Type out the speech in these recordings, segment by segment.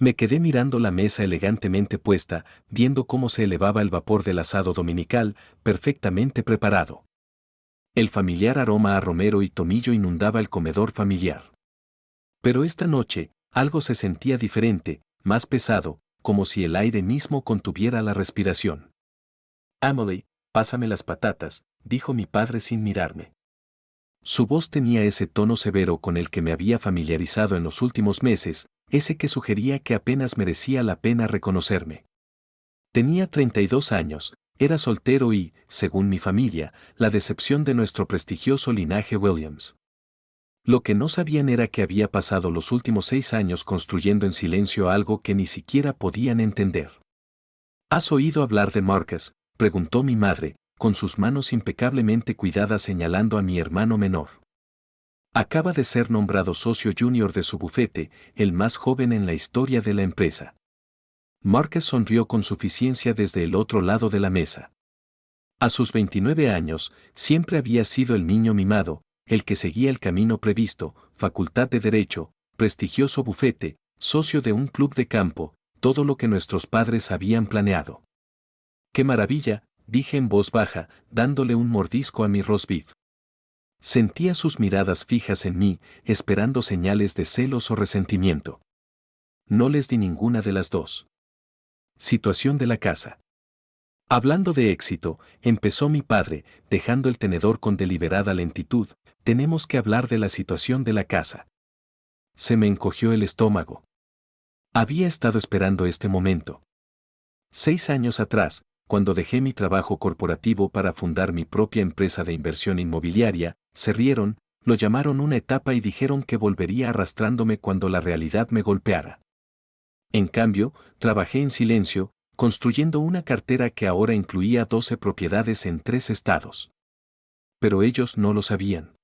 Me quedé mirando la mesa elegantemente puesta, viendo cómo se elevaba el vapor del asado dominical, perfectamente preparado. El familiar aroma a romero y tomillo inundaba el comedor familiar. Pero esta noche, algo se sentía diferente, más pesado, como si el aire mismo contuviera la respiración. Emily, pásame las patatas, dijo mi padre sin mirarme. Su voz tenía ese tono severo con el que me había familiarizado en los últimos meses, ese que sugería que apenas merecía la pena reconocerme. Tenía 32 años, era soltero y, según mi familia, la decepción de nuestro prestigioso linaje Williams. Lo que no sabían era que había pasado los últimos 6 años construyendo en silencio algo que ni siquiera podían entender. ¿Has oído hablar de Marcus?, preguntó mi madre, con sus manos impecablemente cuidadas señalando a mi hermano menor. Acaba de ser nombrado socio junior de su bufete, el más joven en la historia de la empresa. Marcus sonrió con suficiencia desde el otro lado de la mesa. A sus 29 años, siempre había sido el niño mimado, el que seguía el camino previsto, facultad de derecho, prestigioso bufete, socio de un club de campo, todo lo que nuestros padres habían planeado. ¡Qué maravilla!, dije en voz baja, dándole un mordisco a mi roast beef. Sentía sus miradas fijas en mí, esperando señales de celos o resentimiento. No les di ninguna de las dos. Situación de la casa. Hablando de éxito, empezó mi padre, dejando el tenedor con deliberada lentitud, tenemos que hablar de la situación de la casa. Se me encogió el estómago. Había estado esperando este momento. 6 años atrás, cuando dejé mi trabajo corporativo para fundar mi propia empresa de inversión inmobiliaria, se rieron, lo llamaron una etapa y dijeron que volvería arrastrándome cuando la realidad me golpeara. En cambio, trabajé en silencio, construyendo una cartera que ahora incluía 12 propiedades en 3 estados. Pero ellos no lo sabían.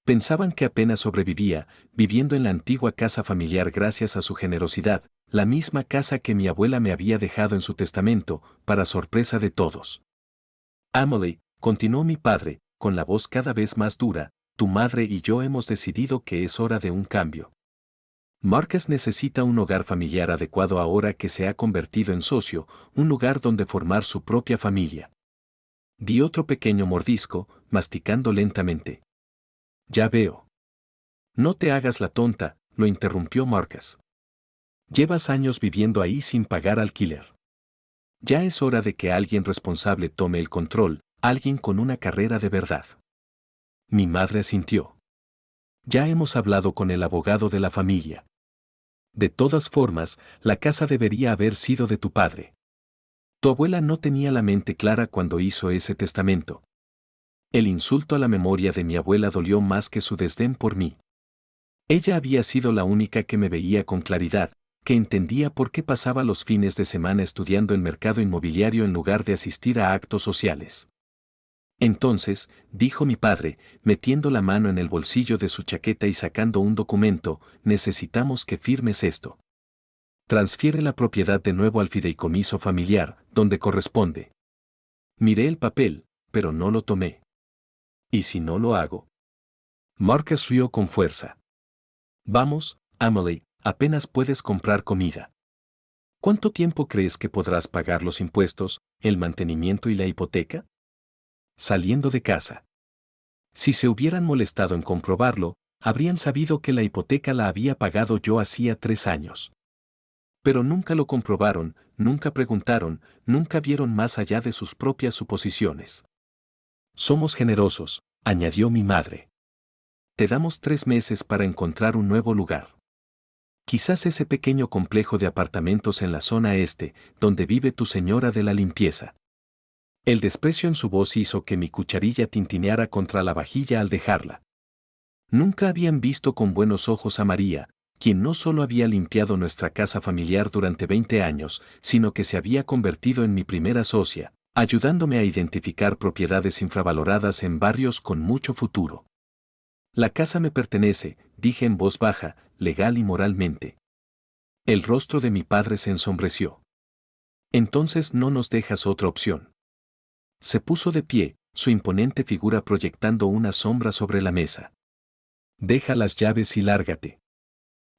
Pensaban que apenas sobrevivía, viviendo en la antigua casa familiar gracias a su generosidad, la misma casa que mi abuela me había dejado en su testamento, para sorpresa de todos. Emily, continuó mi padre, con la voz cada vez más dura, tu madre y yo hemos decidido que es hora de un cambio. Marcus necesita un hogar familiar adecuado ahora que se ha convertido en socio, un lugar donde formar su propia familia. Di otro pequeño mordisco, masticando lentamente. Ya veo. No te hagas la tonta, lo interrumpió Marcus. Llevas años viviendo ahí sin pagar alquiler. Ya es hora de que alguien responsable tome el control, alguien con una carrera de verdad. Mi madre asintió. Ya hemos hablado con el abogado de la familia. De todas formas, la casa debería haber sido de tu padre. Tu abuela no tenía la mente clara cuando hizo ese testamento. El insulto a la memoria de mi abuela dolió más que su desdén por mí. Ella había sido la única que me veía con claridad, que entendía por qué pasaba los fines de semana estudiando el mercado inmobiliario en lugar de asistir a actos sociales. Entonces, dijo mi padre, metiendo la mano en el bolsillo de su chaqueta y sacando un documento, necesitamos que firmes esto. Transfiere la propiedad de nuevo al fideicomiso familiar, donde corresponde. Miré el papel, pero no lo tomé. ¿Y si no lo hago? Marcus rió con fuerza. Vamos, Emily, apenas puedes comprar comida. ¿Cuánto tiempo crees que podrás pagar los impuestos, el mantenimiento y la hipoteca? Saliendo de casa. Si se hubieran molestado en comprobarlo, habrían sabido que la hipoteca la había pagado yo hacía 3 años. Pero nunca lo comprobaron, nunca preguntaron, nunca vieron más allá de sus propias suposiciones. Somos generosos, añadió mi madre. Te damos 3 meses para encontrar un nuevo lugar. Quizás ese pequeño complejo de apartamentos en la zona este, donde vive tu señora de la limpieza. El desprecio en su voz hizo que mi cucharilla tintineara contra la vajilla al dejarla. Nunca habían visto con buenos ojos a María, quien no solo había limpiado nuestra casa familiar durante 20 años, sino que se había convertido en mi primera socia, ayudándome a identificar propiedades infravaloradas en barrios con mucho futuro. La casa me pertenece, dije en voz baja, legal y moralmente. El rostro de mi padre se ensombreció. Entonces no nos dejas otra opción. Se puso de pie, su imponente figura proyectando una sombra sobre la mesa. Deja las llaves y lárgate.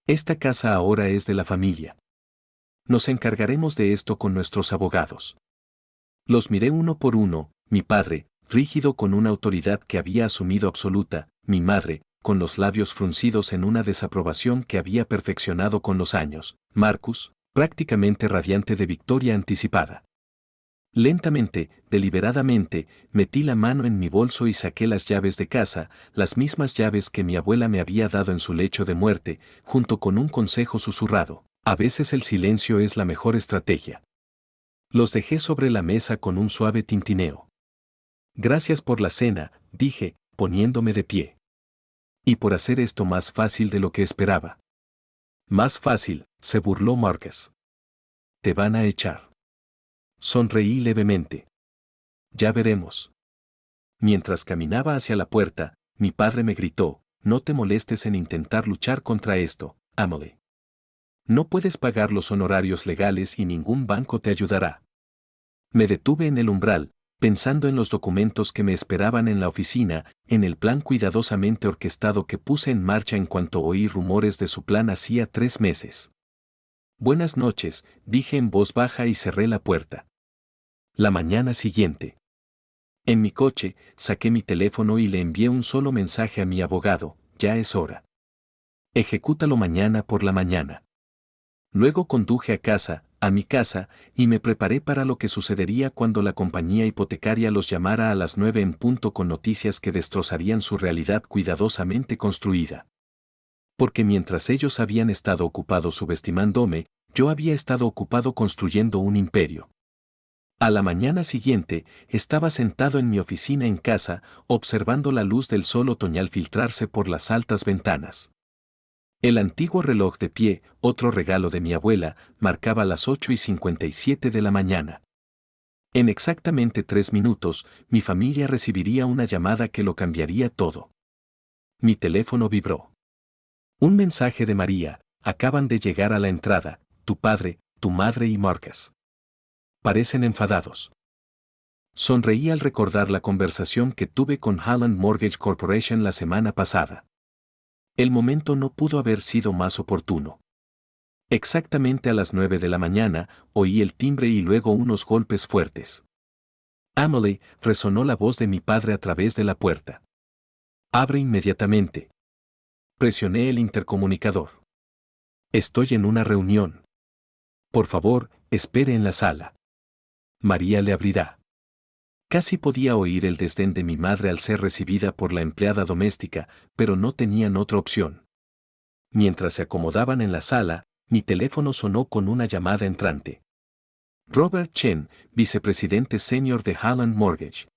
Esta casa ahora es de la familia. Nos encargaremos de esto con nuestros abogados. Los miré uno por uno, mi padre, rígido con una autoridad que había asumido absoluta, mi madre, con los labios fruncidos en una desaprobación que había perfeccionado con los años, Marcus, prácticamente radiante de victoria anticipada. Lentamente, deliberadamente, metí la mano en mi bolso y saqué las llaves de casa, las mismas llaves que mi abuela me había dado en su lecho de muerte, junto con un consejo susurrado. A veces el silencio es la mejor estrategia. Los dejé sobre la mesa con un suave tintineo. Gracias por la cena, dije, poniéndome de pie. Y por hacer esto más fácil de lo que esperaba. Más fácil, se burló Marcus. Te van a echar. Sonreí levemente. Ya veremos. Mientras caminaba hacia la puerta, mi padre me gritó, no te molestes en intentar luchar contra esto, Amelie. No puedes pagar los honorarios legales y ningún banco te ayudará. Me detuve en el umbral, pensando en los documentos que me esperaban en la oficina, en el plan cuidadosamente orquestado que puse en marcha en cuanto oí rumores de su plan hacía 3 meses. Buenas noches, dije en voz baja y cerré la puerta. La mañana siguiente. En mi coche, saqué mi teléfono y le envié un solo mensaje a mi abogado, ya es hora. Ejecútalo mañana por la mañana. Luego conduje a mi casa, y me preparé para lo que sucedería cuando la compañía hipotecaria los llamara a las 9 en punto con noticias que destrozarían su realidad cuidadosamente construida. Porque mientras ellos habían estado ocupados subestimándome, yo había estado ocupado construyendo un imperio. A la mañana siguiente, estaba sentado en mi oficina en casa, observando la luz del sol otoñal filtrarse por las altas ventanas. El antiguo reloj de pie, otro regalo de mi abuela, marcaba las 8:57 de la mañana. En exactamente 3 minutos, mi familia recibiría una llamada que lo cambiaría todo. Mi teléfono vibró. Un mensaje de María: acaban de llegar a la entrada, tu padre, tu madre y Marcus. Parecen enfadados. Sonreí al recordar la conversación que tuve con Halland Mortgage Corporation la semana pasada. El momento no pudo haber sido más oportuno. Exactamente a las 9 de la mañana, oí el timbre y luego unos golpes fuertes. Amelie, resonó la voz de mi padre a través de la puerta. Abre inmediatamente. Presioné el intercomunicador. Estoy en una reunión. Por favor, espere en la sala. María le abrirá. Casi podía oír el desdén de mi madre al ser recibida por la empleada doméstica, pero no tenían otra opción. Mientras se acomodaban en la sala, mi teléfono sonó con una llamada entrante. Robert Chen, vicepresidente senior de Halland Mortgage.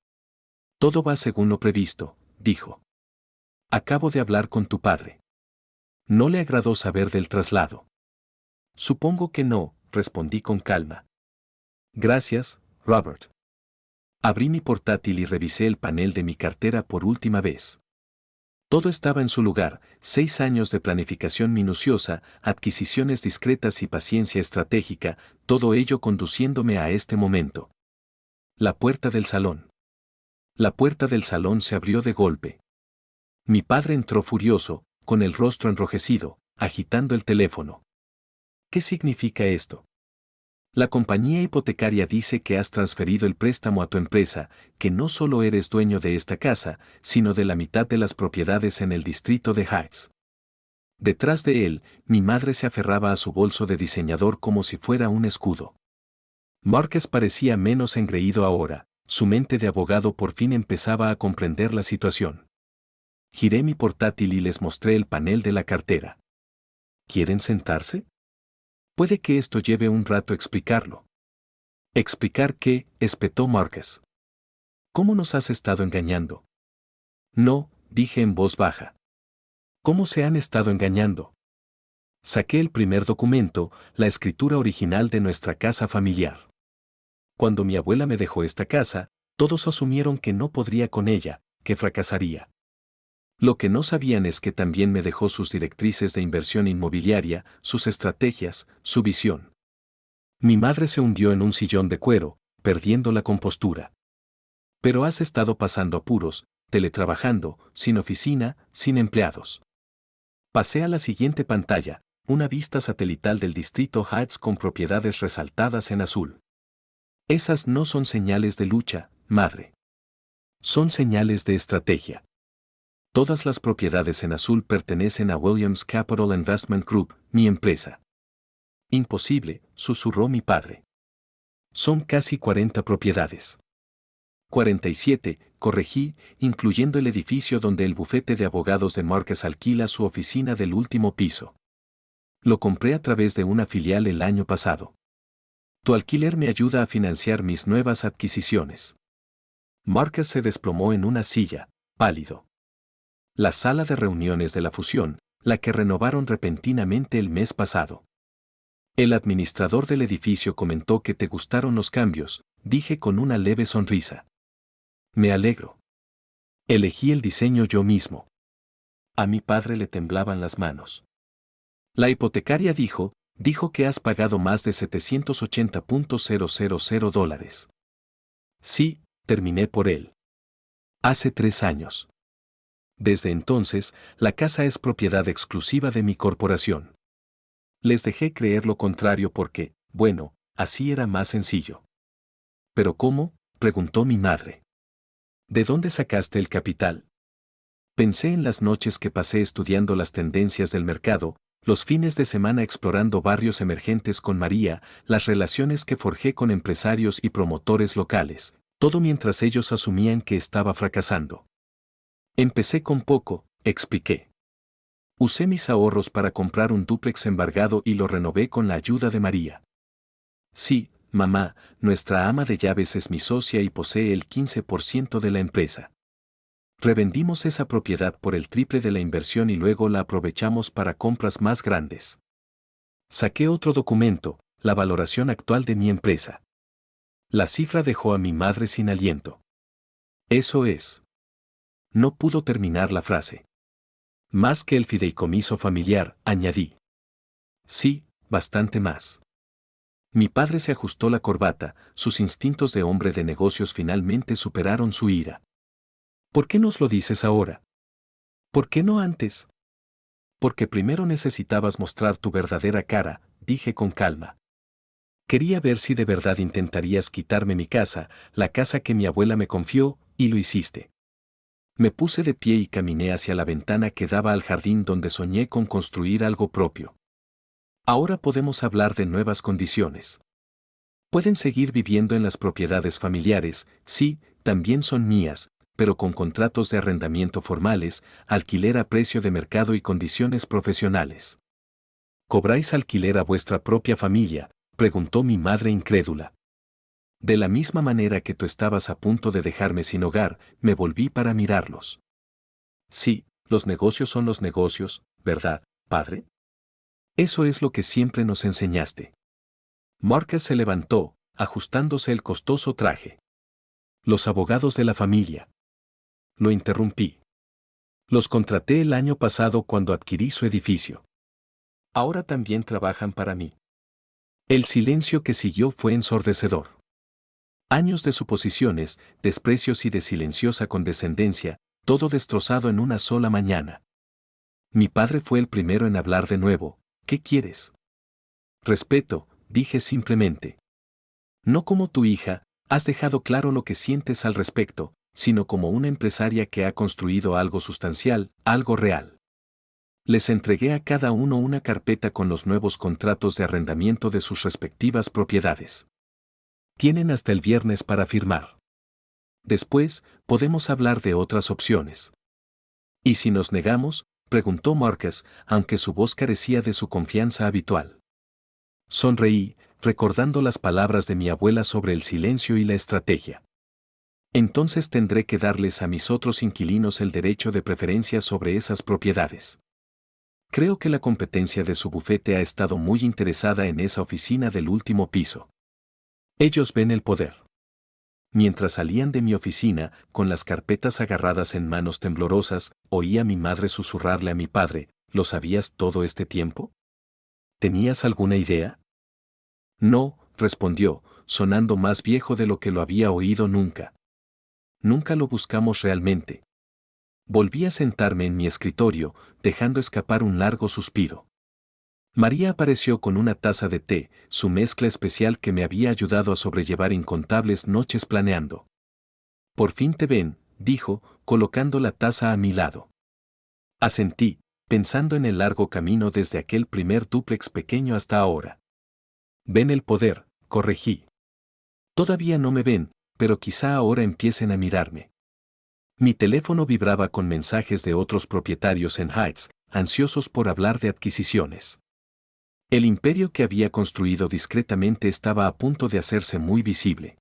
Todo va según lo previsto, dijo. Acabo de hablar con tu padre. No le agradó saber del traslado. Supongo que no, respondí con calma. Gracias, Robert. Abrí mi portátil y revisé el panel de mi cartera por última vez. Todo estaba en su lugar: 6 años de planificación minuciosa, adquisiciones discretas y paciencia estratégica, todo ello conduciéndome a este momento. La puerta del salón. La puerta del salón se abrió de golpe. Mi padre entró furioso, con el rostro enrojecido, agitando el teléfono. ¿Qué significa esto? La compañía hipotecaria dice que has transferido el préstamo a tu empresa, que no solo eres dueño de esta casa, sino de la mitad de las propiedades en el distrito de Heights. Detrás de él, mi madre se aferraba a su bolso de diseñador como si fuera un escudo. Marcus parecía menos engreído ahora, su mente de abogado por fin empezaba a comprender la situación. Giré mi portátil y les mostré el panel de la cartera. ¿Quieren sentarse? Puede que esto lleve un rato explicarlo. ¿Explicar qué?, espetó Marcus. ¿Cómo nos has estado engañando? No, dije en voz baja. ¿Cómo se han estado engañando? Saqué el primer documento, la escritura original de nuestra casa familiar. Cuando mi abuela me dejó esta casa, todos asumieron que no podría con ella, que fracasaría. Lo que no sabían es que también me dejó sus directrices de inversión inmobiliaria, sus estrategias, su visión. Mi madre se hundió en un sillón de cuero, perdiendo la compostura. Pero has estado pasando apuros, teletrabajando, sin oficina, sin empleados. Pasé a la siguiente pantalla, una vista satelital del distrito Heights con propiedades resaltadas en azul. Esas no son señales de lucha, madre. Son señales de estrategia. Todas las propiedades en azul pertenecen a Williams Capital Investment Group, mi empresa. Imposible, susurró mi padre. Son casi 40 propiedades. 47, corregí, incluyendo el edificio donde el bufete de abogados de Marcus alquila su oficina del último piso. Lo compré a través de una filial el año pasado. Tu alquiler me ayuda a financiar mis nuevas adquisiciones. Marcus se desplomó en una silla, pálido. La sala de reuniones de la fusión, la que renovaron repentinamente el mes pasado. El administrador del edificio comentó que te gustaron los cambios, dije con una leve sonrisa. Me alegro. Elegí el diseño yo mismo. A mi padre le temblaban las manos. La hipotecaria dijo que has pagado más de $780,000. Sí, terminé por él. Hace 3 años. Desde entonces, la casa es propiedad exclusiva de mi corporación. Les dejé creer lo contrario porque, bueno, así era más sencillo. ¿Pero cómo?, preguntó mi madre. ¿De dónde sacaste el capital? Pensé en las noches que pasé estudiando las tendencias del mercado, los fines de semana explorando barrios emergentes con María, las relaciones que forjé con empresarios y promotores locales, todo mientras ellos asumían que estaba fracasando. Empecé con poco, expliqué. Usé mis ahorros para comprar un dúplex embargado y lo renové con la ayuda de María. Sí, mamá, nuestra ama de llaves es mi socia y posee el 15% de la empresa. Revendimos esa propiedad por el triple de la inversión y luego la aprovechamos para compras más grandes. Saqué otro documento, la valoración actual de mi empresa. La cifra dejó a mi madre sin aliento. Eso es. No pudo terminar la frase. Más que el fideicomiso familiar, añadí. Sí, bastante más. Mi padre se ajustó la corbata, sus instintos de hombre de negocios finalmente superaron su ira. ¿Por qué nos lo dices ahora? ¿Por qué no antes? Porque primero necesitabas mostrar tu verdadera cara, dije con calma. Quería ver si de verdad intentarías quitarme mi casa, la casa que mi abuela me confió, y lo hiciste. Me puse de pie y caminé hacia la ventana que daba al jardín donde soñé con construir algo propio. Ahora podemos hablar de nuevas condiciones. Pueden seguir viviendo en las propiedades familiares, sí, también son mías, pero con contratos de arrendamiento formales, alquiler a precio de mercado y condiciones profesionales. ¿Cobráis alquiler a vuestra propia familia?, preguntó mi madre incrédula. De la misma manera que tú estabas a punto de dejarme sin hogar, me volví para mirarlos. Sí, los negocios son los negocios, ¿verdad, padre? Eso es lo que siempre nos enseñaste. Marcus se levantó, ajustándose el costoso traje. Los abogados de la familia. Lo interrumpí. Los contraté el año pasado cuando adquirí su edificio. Ahora también trabajan para mí. El silencio que siguió fue ensordecedor. Años de suposiciones, desprecios y de silenciosa condescendencia, todo destrozado en una sola mañana. Mi padre fue el primero en hablar de nuevo. ¿Qué quieres? Respeto, dije simplemente. No como tu hija, has dejado claro lo que sientes al respecto, sino como una empresaria que ha construido algo sustancial, algo real. Les entregué a cada uno una carpeta con los nuevos contratos de arrendamiento de sus respectivas propiedades. Tienen hasta el viernes para firmar. Después, podemos hablar de otras opciones. ¿Y si nos negamos?, preguntó Marcus, aunque su voz carecía de su confianza habitual. Sonreí, recordando las palabras de mi abuela sobre el silencio y la estrategia. Entonces tendré que darles a mis otros inquilinos el derecho de preferencia sobre esas propiedades. Creo que la competencia de su bufete ha estado muy interesada en esa oficina del último piso. Ellos ven el poder. Mientras salían de mi oficina, con las carpetas agarradas en manos temblorosas, oí a mi madre susurrarle a mi padre, ¿lo sabías todo este tiempo? ¿Tenías alguna idea? No, respondió, sonando más viejo de lo que lo había oído nunca. Nunca lo buscamos realmente. Volví a sentarme en mi escritorio, dejando escapar un largo suspiro. María apareció con una taza de té, su mezcla especial que me había ayudado a sobrellevar incontables noches planeando. Por fin te ven, dijo, colocando la taza a mi lado. Asentí, pensando en el largo camino desde aquel primer dúplex pequeño hasta ahora. Ven el poder, corregí. Todavía no me ven, pero quizá ahora empiecen a mirarme. Mi teléfono vibraba con mensajes de otros propietarios en Heights, ansiosos por hablar de adquisiciones. El imperio que había construido discretamente estaba a punto de hacerse muy visible.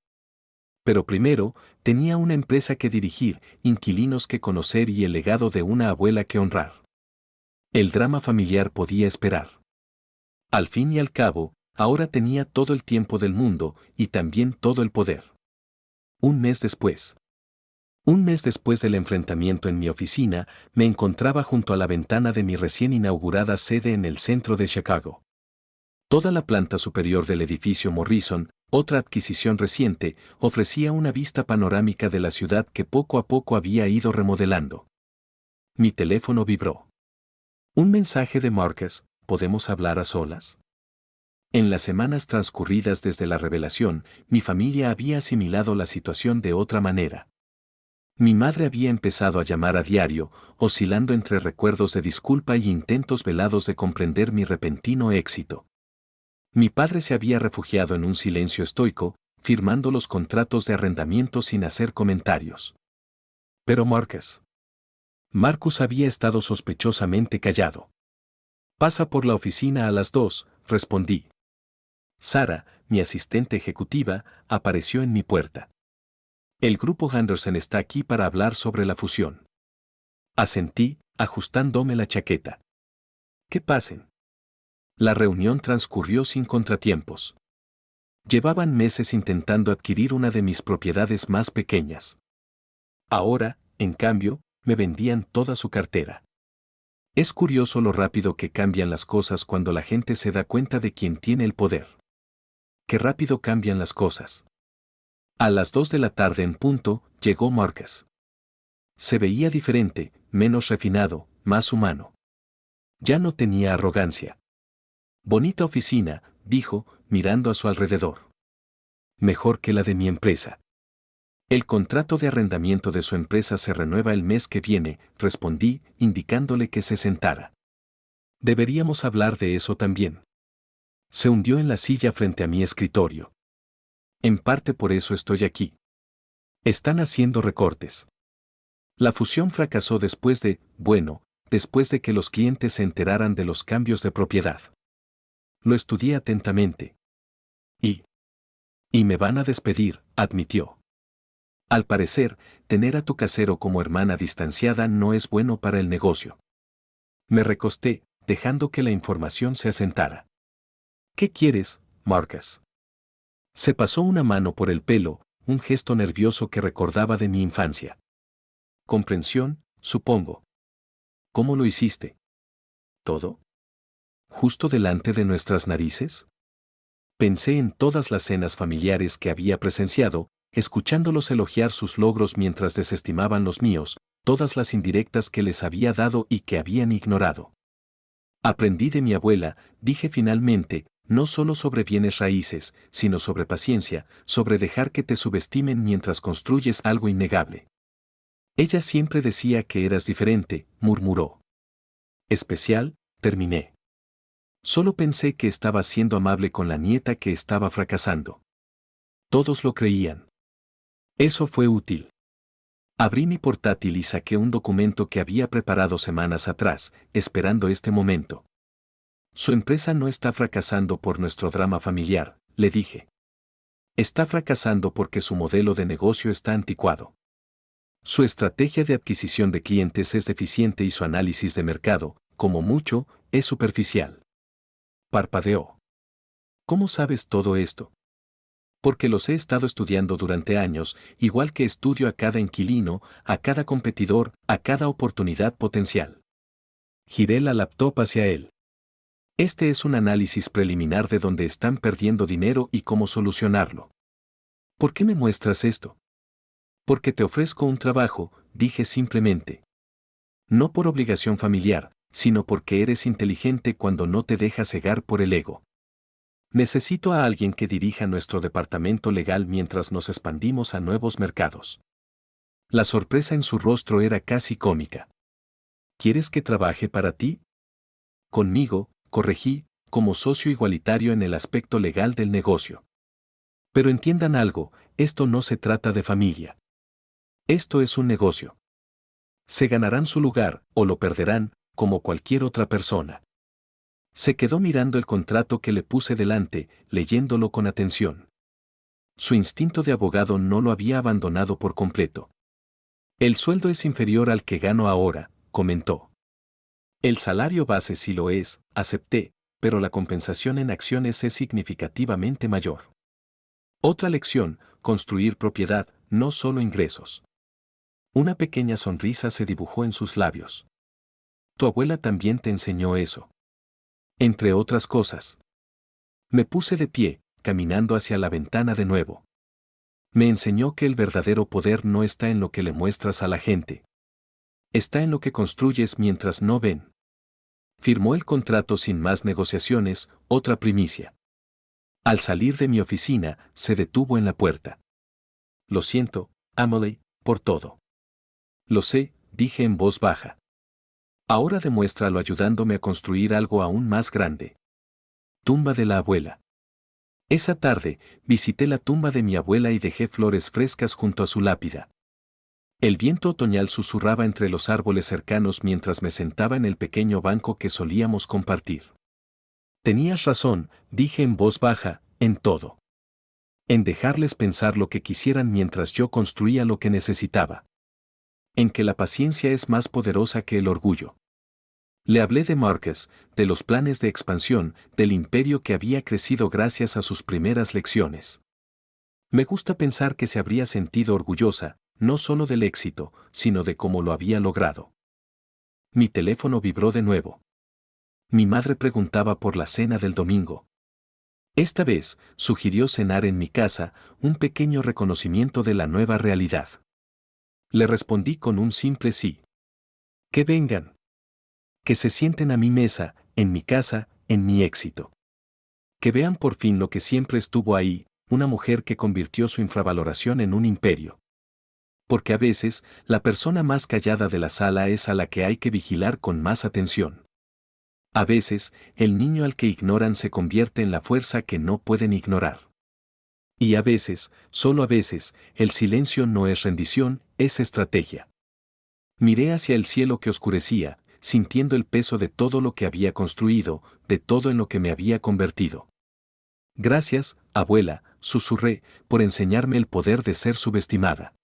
Pero primero, tenía una empresa que dirigir, inquilinos que conocer y el legado de una abuela que honrar. El drama familiar podía esperar. Al fin y al cabo, ahora tenía todo el tiempo del mundo y también todo el poder. Un mes después del enfrentamiento en mi oficina, me encontraba junto a la ventana de mi recién inaugurada sede en el centro de Chicago. Toda la planta superior del edificio Morrison, otra adquisición reciente, ofrecía una vista panorámica de la ciudad que poco a poco había ido remodelando. Mi teléfono vibró. Un mensaje de Marcus: ¿podemos hablar a solas? En las semanas transcurridas desde la revelación, mi familia había asimilado la situación de otra manera. Mi madre había empezado a llamar a diario, oscilando entre recuerdos de disculpa y intentos velados de comprender mi repentino éxito. Mi padre se había refugiado en un silencio estoico, firmando los contratos de arrendamiento sin hacer comentarios. Pero Marcus había estado sospechosamente callado. Pasa por la oficina a las 2, respondí. Sara, mi asistente ejecutiva, apareció en mi puerta. El grupo Henderson está aquí para hablar sobre la fusión. Asentí, ajustándome la chaqueta. Que pasen. La reunión transcurrió sin contratiempos. Llevaban meses intentando adquirir una de mis propiedades más pequeñas. Ahora, en cambio, me vendían toda su cartera. Es curioso lo rápido que cambian las cosas cuando la gente se da cuenta de quién tiene el poder. Qué rápido cambian las cosas. A las 2 de la tarde en punto, llegó Marcus. Se veía diferente, menos refinado, más humano. Ya no tenía arrogancia. Bonita oficina, dijo, mirando a su alrededor. Mejor que la de mi empresa. El contrato de arrendamiento de su empresa se renueva el mes que viene, respondí, indicándole que se sentara. Deberíamos hablar de eso también. Se hundió en la silla frente a mi escritorio. En parte por eso estoy aquí. Están haciendo recortes. La fusión fracasó después de que los clientes se enteraran de los cambios de propiedad. Lo estudié atentamente. Y me van a despedir, admitió. Al parecer, tener a tu casero como hermana distanciada no es bueno para el negocio. Me recosté, dejando que la información se asentara. ¿Qué quieres, Marcus? Se pasó una mano por el pelo, un gesto nervioso que recordaba de mi infancia. Comprensión, supongo. ¿Cómo lo hiciste? ¿Todo? ¿Justo delante de nuestras narices? Pensé en todas las cenas familiares que había presenciado, escuchándolos elogiar sus logros mientras desestimaban los míos, todas las indirectas que les había dado y que habían ignorado. Aprendí de mi abuela, dije finalmente, no solo sobre bienes raíces, sino sobre paciencia, sobre dejar que te subestimen mientras construyes algo innegable. Ella siempre decía que eras diferente, murmuró. Especial, terminé. Solo pensé que estaba siendo amable con la nieta que estaba fracasando. Todos lo creían. Eso fue útil. Abrí mi portátil y saqué un documento que había preparado semanas atrás, esperando este momento. Su empresa no está fracasando por nuestro drama familiar, le dije. Está fracasando porque su modelo de negocio está anticuado. Su estrategia de adquisición de clientes es deficiente y su análisis de mercado, como mucho, es superficial. Parpadeó. ¿Cómo sabes todo esto? Porque los he estado estudiando durante años, igual que estudio a cada inquilino, a cada competidor, a cada oportunidad potencial. Giré la laptop hacia él. Este es un análisis preliminar de dónde están perdiendo dinero y cómo solucionarlo. ¿Por qué me muestras esto? Porque te ofrezco un trabajo, dije simplemente. No por obligación familiar, sino porque eres inteligente cuando no te dejas cegar por el ego. Necesito a alguien que dirija nuestro departamento legal mientras nos expandimos a nuevos mercados. La sorpresa en su rostro era casi cómica. ¿Quieres que trabaje para ti? Conmigo, corregí, como socio igualitario en el aspecto legal del negocio. Pero entiendan algo, esto no se trata de familia. Esto es un negocio. Se ganarán su lugar, o lo perderán, como cualquier otra persona. Se quedó mirando el contrato que le puse delante, leyéndolo con atención. Su instinto de abogado no lo había abandonado por completo. El sueldo es inferior al que gano ahora, comentó. El salario base sí lo es, acepté, pero la compensación en acciones es significativamente mayor. Otra lección, construir propiedad, no solo ingresos. Una pequeña sonrisa se dibujó en sus labios. Tu abuela también te enseñó eso. Entre otras cosas. Me puse de pie, caminando hacia la ventana de nuevo. Me enseñó que el verdadero poder no está en lo que le muestras a la gente. Está en lo que construyes mientras no ven. Firmó el contrato sin más negociaciones, otra primicia. Al salir de mi oficina, se detuvo en la puerta. Lo siento, Emily, por todo. Lo sé, dije en voz baja. Ahora demuéstralo ayudándome a construir algo aún más grande. Tumba de la abuela. Esa tarde, visité la tumba de mi abuela y dejé flores frescas junto a su lápida. El viento otoñal susurraba entre los árboles cercanos mientras me sentaba en el pequeño banco que solíamos compartir. Tenías razón, dije en voz baja, en todo. En dejarles pensar lo que quisieran mientras yo construía lo que necesitaba. En que la paciencia es más poderosa que el orgullo. Le hablé de Marcus, de los planes de expansión, del imperio que había crecido gracias a sus primeras lecciones. Me gusta pensar que se habría sentido orgullosa, no solo del éxito, sino de cómo lo había logrado. Mi teléfono vibró de nuevo. Mi madre preguntaba por la cena del domingo. Esta vez, sugirió cenar en mi casa, un pequeño reconocimiento de la nueva realidad. Le respondí con un simple sí. Que vengan. Que se sienten a mi mesa, en mi casa, en mi éxito. Que vean por fin lo que siempre estuvo ahí, una mujer que convirtió su infravaloración en un imperio. Porque a veces, la persona más callada de la sala es a la que hay que vigilar con más atención. A veces, el niño al que ignoran se convierte en la fuerza que no pueden ignorar. Y a veces, solo a veces, el silencio no es rendición, es estrategia. Miré hacia el cielo que oscurecía, sintiendo el peso de todo lo que había construido, de todo en lo que me había convertido. Gracias, abuela, susurré, por enseñarme el poder de ser subestimada.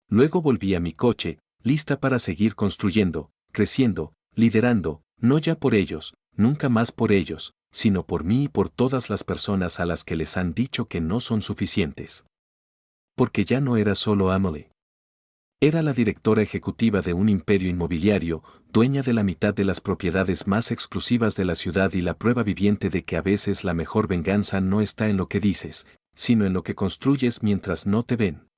Luego volví a mi coche, lista para seguir construyendo, creciendo, liderando, no ya por ellos, nunca más por ellos, sino por mí y por todas las personas a las que les han dicho que no son suficientes. Porque ya no era solo Emily. Era la directora ejecutiva de un imperio inmobiliario, dueña de la mitad de las propiedades más exclusivas de la ciudad y la prueba viviente de que a veces la mejor venganza no está en lo que dices, sino en lo que construyes mientras no te ven.